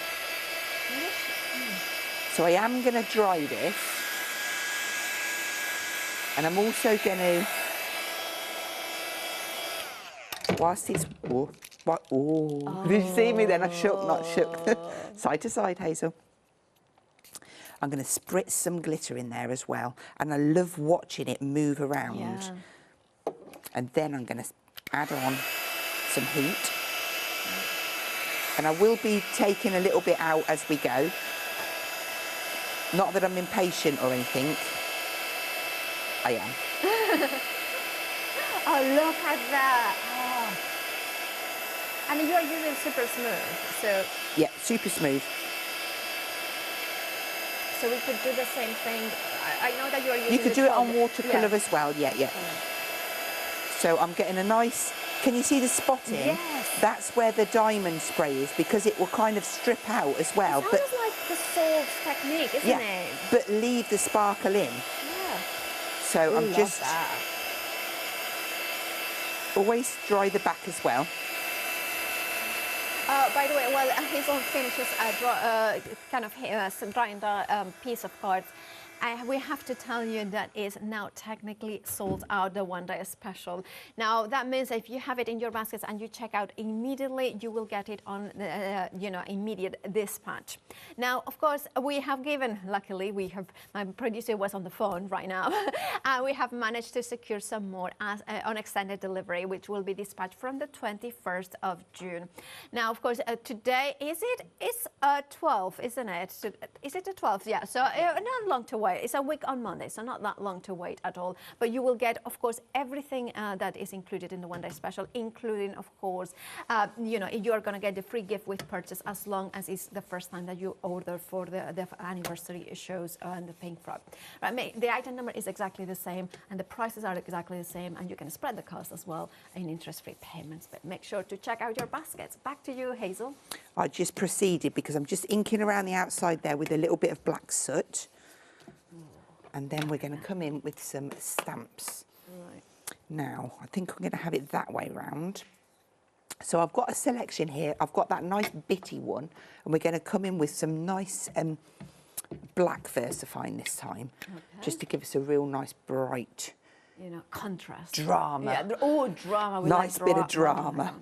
So I am going to dry this, and I'm also going to, whilst it's, What? Oh, did you see me then? I shook, not shook. Side to side, Hazel. I'm going to spritz some glitter in there as well. And I love watching it move around. Yeah. And then I'm going to add on some heat. And I will be taking a little bit out as we go. Not that I'm impatient or anything. I am. Oh, look at that. Oh. And you're using super smooth, so... Yeah, super smooth. So we could do the same thing. I know that you're using... You could do it on 12 watercolour as well, yeah. So I'm getting a nice... Can you see the spotting? Yes. That's where the diamond spray is, because it will kind of strip out as well. It sounds like the salt technique, isn't it? But leave the sparkle in. Yeah. So I'm just... That. Always dry the back as well. By the way, while Hazel finishes drying the piece of cards, we have to tell you that is now technically sold out, the one-day special. Now that means if you have it in your baskets and you check out immediately, you will get it on the immediate dispatch. Now, of course, we have given, luckily, my producer was on the phone right now, and we have managed to secure some more on extended delivery, which will be dispatched from the 21st of June. Now, of course, today, it's 12, isn't it? Is it the 12th? Yeah, so not long to wait. It's a week on Monday, so not that long to wait at all. But you will get, of course, everything that is included in the one-day special, including, of course, you are going to get the free gift with purchase as long as it's the first time that you order for the anniversary shows and the Pink Frog. Right, the item number is exactly the same, and the prices are exactly the same, and you can spread the cost as well in interest-free payments. But make sure to check out your baskets. Back to you, Hazel. I just proceeded because I'm just inking around the outside there with a little bit of black soot. And then we're going to come in with some stamps. Right. Now, I think I'm going to have it that way round. So I've got a selection here. I've got that nice bitty one, and we're going to come in with some nice black VersaFine this time, just to give us a real nice bright, contrast. Drama. Yeah, drama. We nice like bit of drama.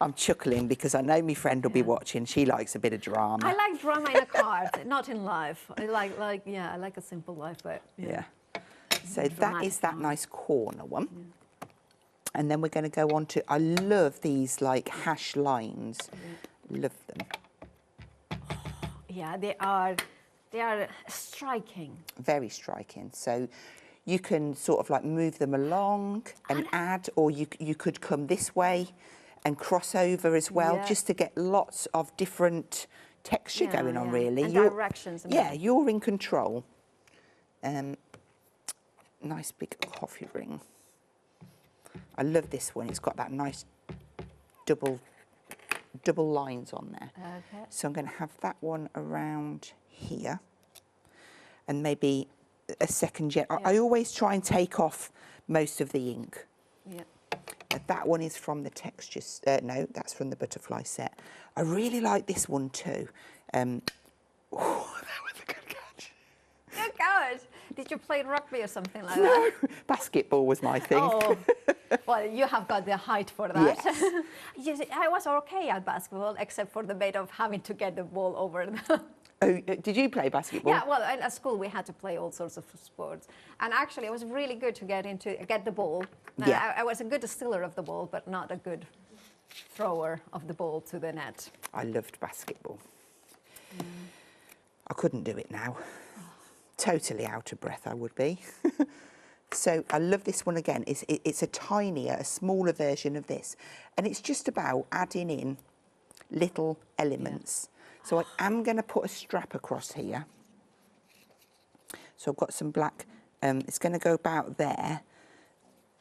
I'm chuckling because I know my friend will be watching. She likes a bit of drama. I like drama in a card, not in life. I like a simple life, but yeah. So that is that nice corner one. Yeah. And then we're going to go on to, I love these like hash lines. Yeah. Love them. Yeah, they are striking. Very striking. So you can sort of like move them along and add, or you could come this way and cross over as well, just to get lots of different texture going on, really. And directions. Yeah, you're in control. Nice big coffee ring. I love this one. It's got that nice double lines on there. Okay. So I'm going to have that one around here, and maybe a second jet. I always try and take off most of the ink. Yeah. That one is from the textures. No, that's from the butterfly set. I really like this one too. Oh, that was a good catch. Good catch. Did you play rugby or something like that? No, basketball was my thing. Oh, well, you have got the height for that. Yes. Yes, I was okay at basketball, except for the bit of having to get the ball over the... Oh, did you play basketball? Yeah, well, at school we had to play all sorts of sports, and actually it was really good to get the ball. Yeah. I was a good stealer of the ball, but not a good thrower of the ball to the net. I loved basketball. I couldn't do it now. Totally out of breath I would be. So I love this one again. It's a smaller version of this, and it's just about adding in little elements. Yeah. So I am going to put a strap across here. So I've got some black, it's going to go about there.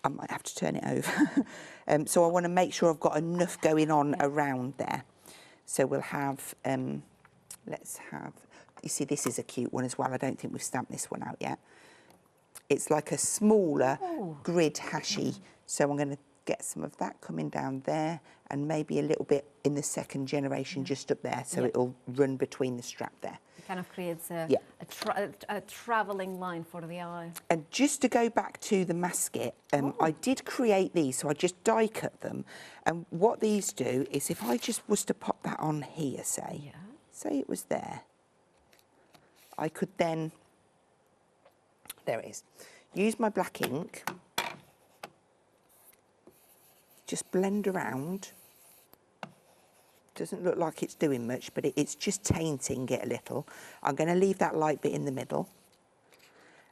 I might have to turn it over. So I want to make sure I've got enough going on around there. So we'll have, let's have, you see this is a cute one as well. I don't think we've stamped this one out yet. It's like a smaller grid hashy. So I'm going to get some of that coming down there, and maybe a little bit in the second generation just up there, so it'll run between the strap there. kind of creates a, Yeah. a traveling line for the eye. And just to go back to the masket, I did create these, so I just die cut them. And what these do is if I just was to pop that on here, say it was there, I could then, there it is, use my black ink, just blend around. Doesn't look like it's doing much, but it's just tainting it a little. I'm going to leave that light bit in the middle.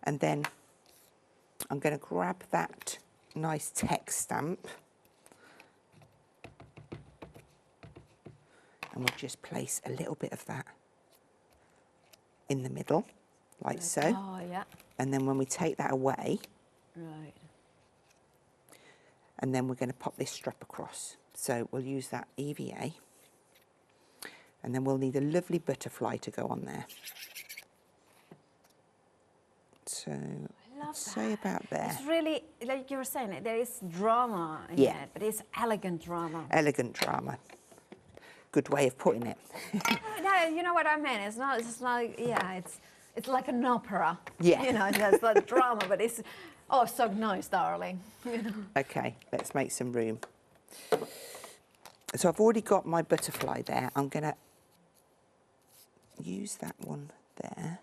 And then I'm going to grab that nice text stamp. And we'll just place a little bit of that in the middle, like so. Oh, yeah. And then when we take that away, Right. and then we're going to pop this strap across. So we'll use that EVA. And then we'll need a lovely butterfly to go on there. So, let's say about there. It's really, like you were saying, there is drama in Yeah. it, but it's elegant drama. Elegant drama. Good way of putting it. No, you know what I mean? It's not, yeah, it's like an opera. Yeah. You know, there's like drama, but it's, oh, so nice, darling. You know? Okay, let's make some room. So I've already got my butterfly there. I'm going to use that one there,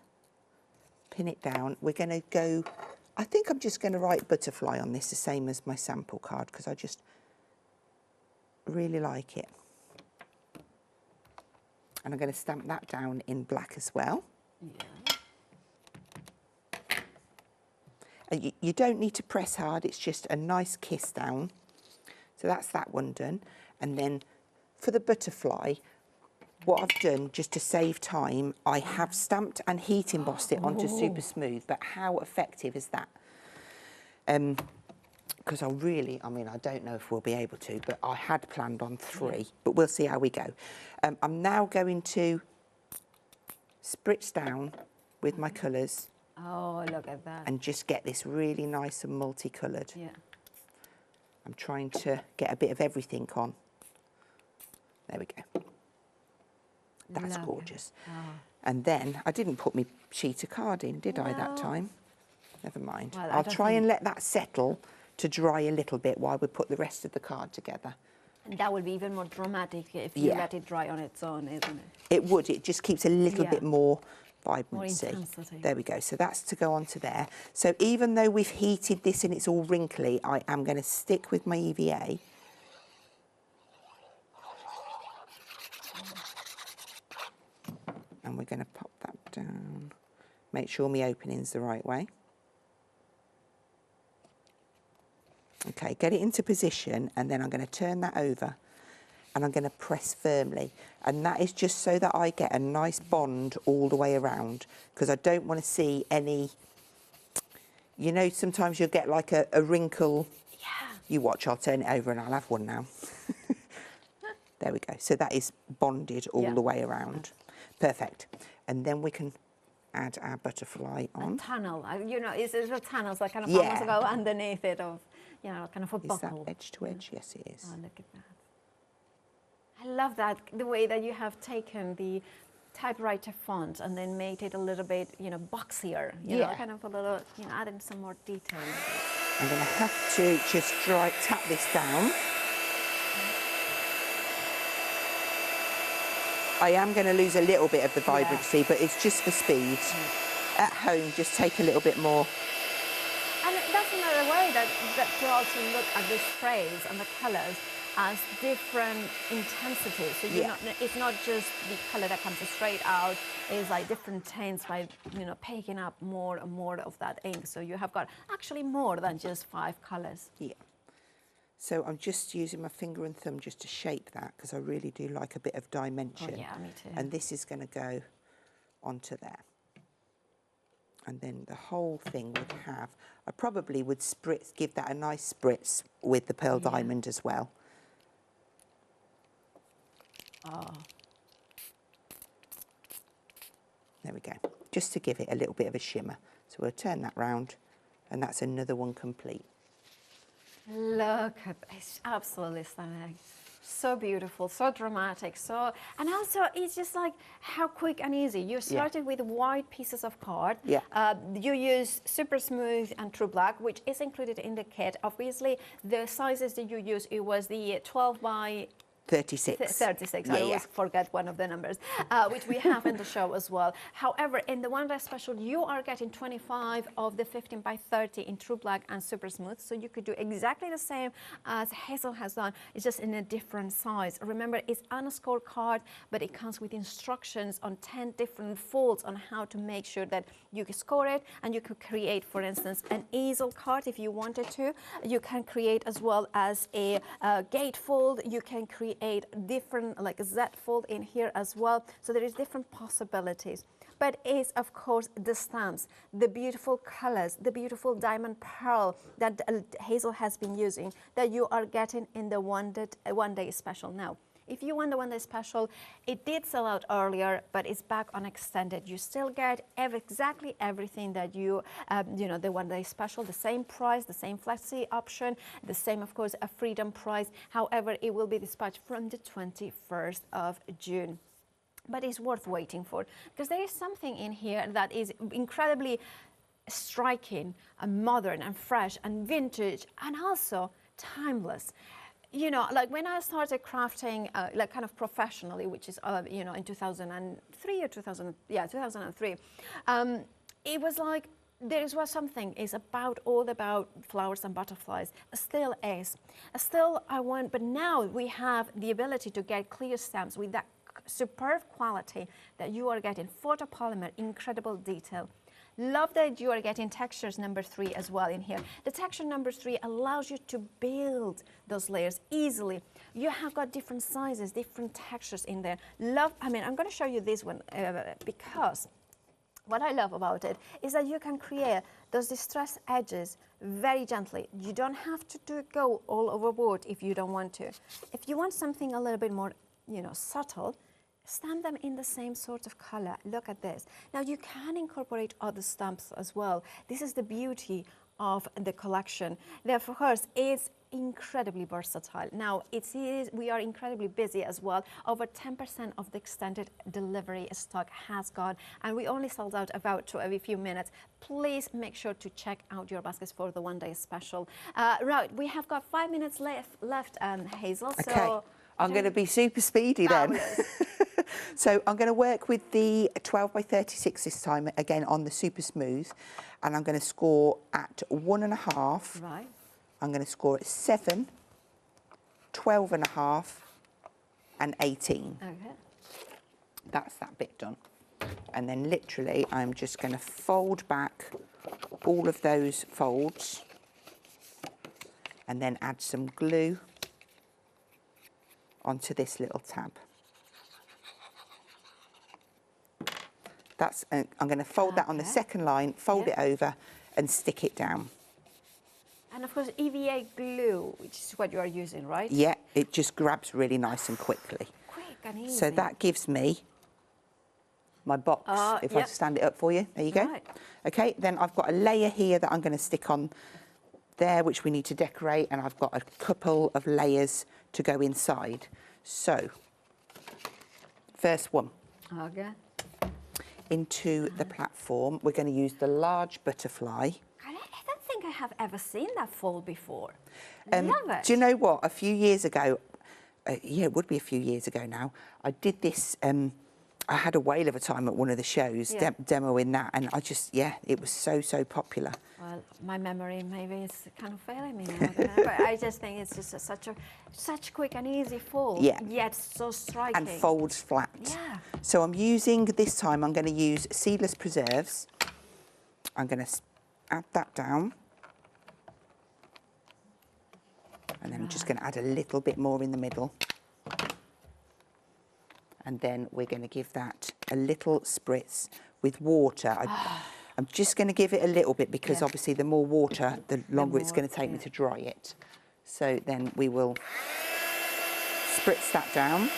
pin it down. We're going to go, I think I'm just going to write butterfly on this, the same as my sample card, because I just really like it. And I'm going to stamp that down in black as well. Yeah. And you don't need to press hard, it's just a nice kiss down. So that's that one done. And then for the butterfly, what I've done, just to save time, I have stamped and heat embossed it onto Super Smooth. But how effective is that? Because I don't know if we'll be able to, but I had planned on 3, but we'll see how we go. I'm now going to spritz down with my colours. Oh, look at that. And just get this really nice and multicoloured. Yeah. I'm trying to get a bit of everything on. There we go. That's Lovely. gorgeous. Oh. And then I didn't put my sheet of card in, did I, that No. time? Never mind. Well, I'll try and let that settle to dry a little bit while we put the rest of the card together. And that would be even more dramatic if you Yeah. let it dry on its own, isn't it? It would, it just keeps a little Yeah. bit more vibrancy. intensity. There we go. So that's to go onto there. So even though we've heated this and it's all wrinkly, I am going to stick with my EVA. And we're going to pop that down. Make sure my opening's the right way. Okay, get it into position, and then I'm going to turn that over and I'm going to press firmly. And that is just so that I get a nice bond all the way around, because I don't want to see any, you know, sometimes you'll get like a wrinkle. Yeah. You watch, I'll turn it over and I'll have one now. There we go. So that is bonded all the way around. Perfect. And then we can add our butterfly on. A tunnel, you know, it's a tunnel, so I kind of Yeah. almost go underneath it, of, you know, kind of a Is buckle. that edge to edge? Yes, it is. Oh, look at that. I love that, the way that you have taken the typewriter font and then made it a little bit, you know, boxier, you know, kind of a little, you know, adding some more detail. I'm going to have to just tap this down. I am going to lose a little bit of the vibrancy, but it's just for speed. At home, just take a little bit more. And that's another way that to also look at the sprays and the colours as different intensities. So you're not, it's not just the colour that comes straight out. It's like different tints by, you know, picking up more and more of that ink. So you have got actually more than just 5 colours. Yeah. So I'm just using my finger and thumb just to shape that, because I really do like a bit of dimension. Oh, yeah, me too. And this is going to go onto there. And then the whole thing would have, I probably would spritz, give that a nice spritz with the pearl diamond as well. Oh. There we go. Just to give it a little bit of a shimmer. So we'll turn that round, and that's another one complete. Look at, it's absolutely stunning. So beautiful, so dramatic, and also it's just like how quick and easy. You started with white pieces of card. Yeah. You use super smooth and true black, which is included in the kit. Obviously, the sizes that you use, it was the 12 by 36. 36. Yeah, I always forget one of the numbers, which we have in the show as well. However, in the one day special, you are getting 25 of the 15 by 30 in true black and super smooth. So you could do exactly the same as Hazel has done. It's just in a different size. Remember, it's on a scorecard, but it comes with instructions on 10 different folds on how to make sure that you can score it, and you could create, for instance, an easel card if you wanted to. You can create as well as a gate fold. You can create different like a Z fold in here as well. So there is different possibilities. But it's of course the stamps, the beautiful colors, the beautiful diamond pearl that Hazel has been using that you are getting in the one day special now. If you want the one day special, it did sell out earlier, but it's back on extended. You still get exactly everything that you know, the one day special, the same price, the same flexi option, the same, of course, a freedom price. However, it will be dispatched from the 21st of June. But it's worth waiting for, because there is something in here that is incredibly striking and modern and fresh and vintage and also timeless. You know, like when I started crafting, like kind of professionally, which is, you know, in 2003 or 2003, it was like there was something is all about flowers and butterflies. Still is. Still I want, but now we have the ability to get clear stamps with that superb quality that you are getting. Photopolymer, incredible detail. Love that you are getting textures number 3 as well in here. The texture number 3 allows you to build those layers easily. You have got different sizes, different textures in there. I mean, I'm going to show you this one because what I love about it is that you can create those distressed edges very gently. You don't have to go all overboard if you don't want to. If you want something a little bit more, you know, subtle, stamp them in the same sort of color. Look at this. Now you can incorporate other stamps as well. This is the beauty of the collection. Therefore, of course, it's incredibly versatile. Now, we are incredibly busy as well. Over 10% of the extended delivery stock has gone, and we only sold out about every few minutes. Please make sure to check out your baskets for the one day special. Right, we have got 5 minutes left, Hazel. Okay. So I'm going to be super speedy then. So I'm going to work with the 12 by 36 this time, again on the super smooth, and I'm going to score at 1.5. Right. I'm going to score at 7, 12.5, and 18. Okay. That's that bit done. And then literally I'm just going to fold back all of those folds and then add some glue onto this little tab. That's, I'm going to fold that on the second line, fold it over and stick it down. And of course, EVA glue, which is what you are using, right? Yeah, it just grabs really nice and quickly. Quick and easy. So that gives me my box, if I stand it up for you. There you go. Right. Okay, then I've got a layer here that I'm going to stick on there, which we need to decorate, and I've got a couple of layers to go inside. So, first one. Okay. Into the platform, we're going to use the large butterfly. I don't think I have ever seen that fold before. Love it. Do you know what? A few years ago, yeah, it would be a few years ago now, I did this, I had a whale of a time at one of the shows, demoing that, and I just, it was so popular. Well, my memory maybe is kind of failing me now, but I just think it's just such quick and easy fold, yet so striking. And folds flat. Yeah. So I'm using, this time I'm going to use seedless preserves. I'm going to add that down. And then I'm just going to add a little bit more in the middle. And then we're going to give that a little spritz with water. I'm just going to give it a little bit because obviously the more water, the longer it's going to take me to dry it. So then we will spritz that down.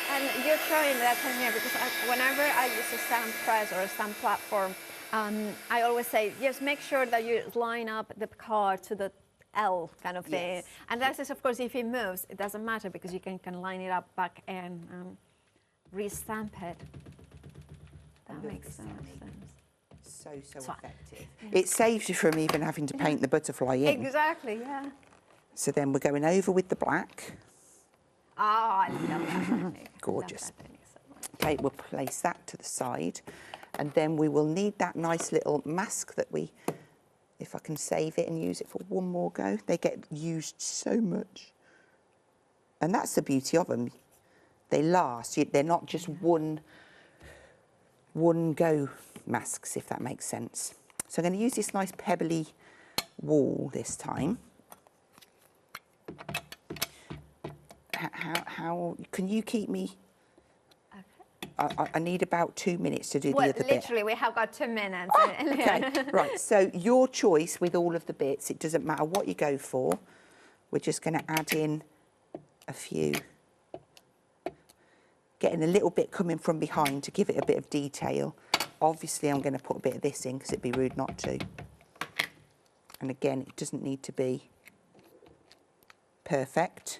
And you're showing that in here because whenever I use a stamp press or a stamp platform, I always say, just make sure that you line up the card to the L kind of thing. Yes. And that is, of course, if it moves, it doesn't matter because you can line it up back and re-stamp it. That makes so much sense. So effective. It saves you from even having to paint the butterfly in. Exactly, yeah. So then we're going over with the black. Oh, I love that technique. Gorgeous. Love that technique so much. Okay, we'll place that to the side. And then we will need that nice little mask that we, if I can save it and use it for one more go. They get used so much. And that's the beauty of them. They last. They're not just one go masks, if that makes sense. So I'm going to use this nice pebbly wall this time. How can you keep me? Okay. I need about 2 minutes to do the other bit. Literally, we have got 2 minutes. Oh, okay, right. So your choice with all of the bits. It doesn't matter what you go for. We're just going to add in a few. Getting a little bit coming from behind to give it a bit of detail. Obviously, I'm going to put a bit of this in because it'd be rude not to. And again, it doesn't need to be perfect.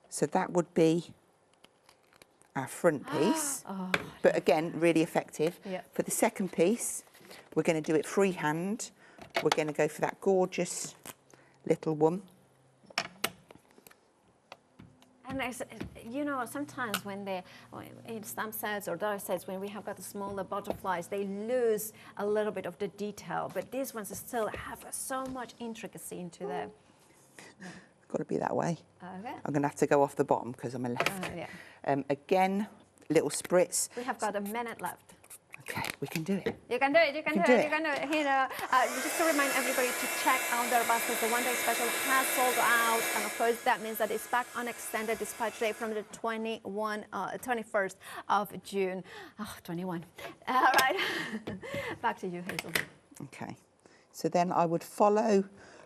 So that would be our front piece. But again, really effective. Yeah. For the second piece, we're going to do it freehand. We're going to go for that gorgeous little one. And you know, sometimes when in stamp sets or die sets, when we have got the smaller butterflies, they lose a little bit of the detail. But these ones still have so much intricacy into them. Got to be that way. Okay. I'm going to have to go off the bottom because I'm a left. Yeah. Again, little spritz. We have got a minute left. Okay, we can do it. You can do it, you can do it, you can do it. Here, just to remind everybody to check out their baskets. The one-day special has sold out, and of course that means that it's back on extended dispatch day from the 21st of June. Oh, 21. All right, back to you, Hazel. Okay, so then I would follow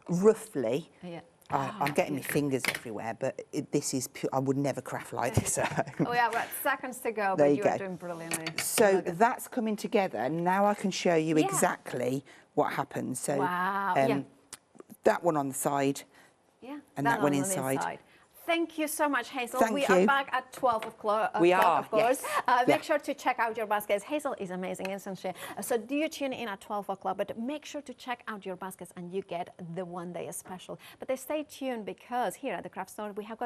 roughly. Yeah. I'm getting my fingers everywhere, but this is pure. I would never craft like this at home. Oh yeah, right, seconds to go, There but you you're go. doing brilliantly. So that's coming together. Now I can show you exactly what happens. So wow. that one on the side, and that one inside. Thank you so much, Hazel. Thank we you. are back at 12 o'clock, We are, of course. yes. Make sure to check out your baskets. Hazel is amazing, isn't she? So do you tune in at 12 o'clock, but make sure to check out your baskets and you get the one-day special. But stay tuned because here at the craft store, we have got